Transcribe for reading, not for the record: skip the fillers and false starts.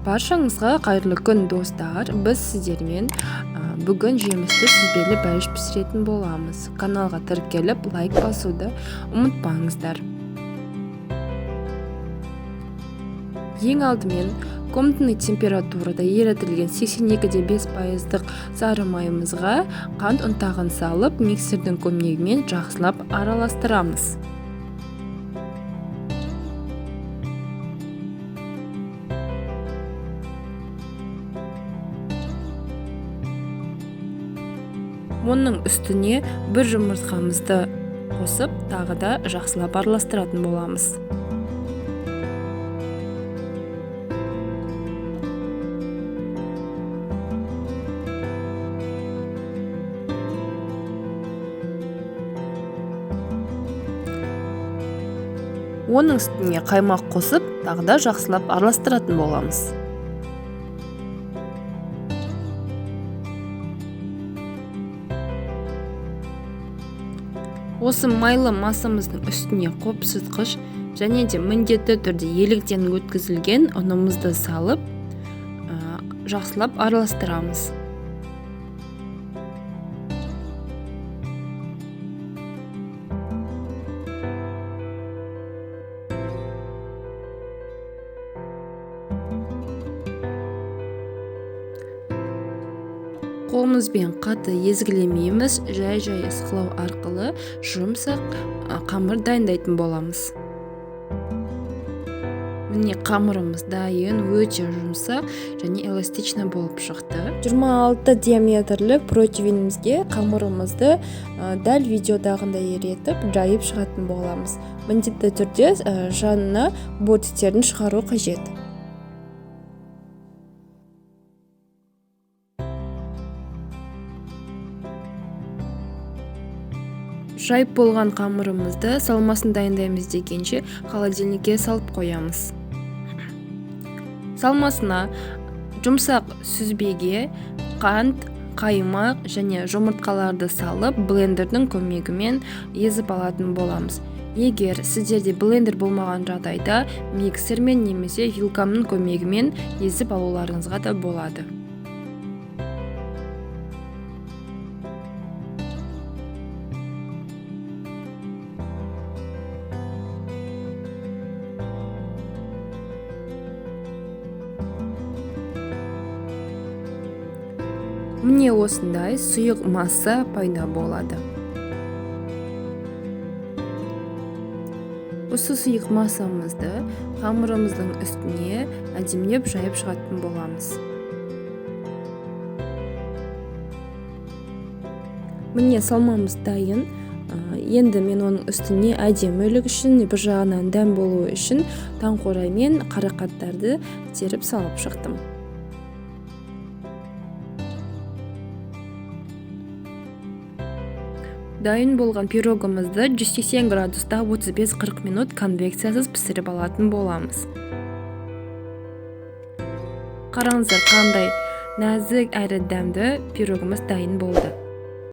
Баршаңызға қайырлы күн достар. Біз сіздермен бүгін жемісті сүзбелі бәліш пісіретін боламыз. Каналға тіркеліп лайк басуды ұмытпаңыздар. Ең алдымен комнатный температурада ерітілген 82,5% сары майымызға қант ұнтағын салып, миксердің көмегімен жақсылап араластырамыз. Оның үстіне бір жұмыртқамызды қосып, тағы да жақсылап араластыратын боламыз. Оның үстіне қаймақ қосып, тағы да жақсылап араластыратын боламыз. Осы майлы массамыздың үстіне қопсытқыш және де міндетті түрде електен өткізілген ұнымызды салып, жақсылап араластырамыз. Қолымызбен қатты езгілемейміз, жай-жай ысқылау арқылы жұмсақ қамыр дайындайтын боламыз. Міне қамырымыз дайын, өте жұмсақ және эластичный болып шықты. 26 диаметрлік противенімізге қамырымызды дәл видеодағындай еретіп, жайып шығатын боламыз. Міндетті түрде жанына бортиктерін шығару қажет. Жайып болған қамырымызды салмасын дайындаймыз дегенше холодильникке салып қоямыз. Салмасына жұмсақ сүзбеге қант, қаймақ және жұмыртқаларды салып, блендердің көмегімен езіп алатын боламыз. Егер сіздерде блендер болмаған жағдайда миксермен немесе вилкамның көмегімен езіп алуларыңызға да болады. Міне осындай сұйық масса пайда болады. Осы сұйық массамызды қамырымыздың үстіне әдемілеп жайып шығатын боламыз. Міне салмамыз дайын. Енді мен оның үстіне әдемілік үшін, бір жағынан дәм болу үшін таңқураймен қарақаттарды теріп салып шықтым. Дайын болған пирогымызды 180 градуста 35-40 минут конвекциясыз пісіріп алатын боламыз. Қараңыздар, қандай нәзік әрі дәмді пирогымыз дайын болды.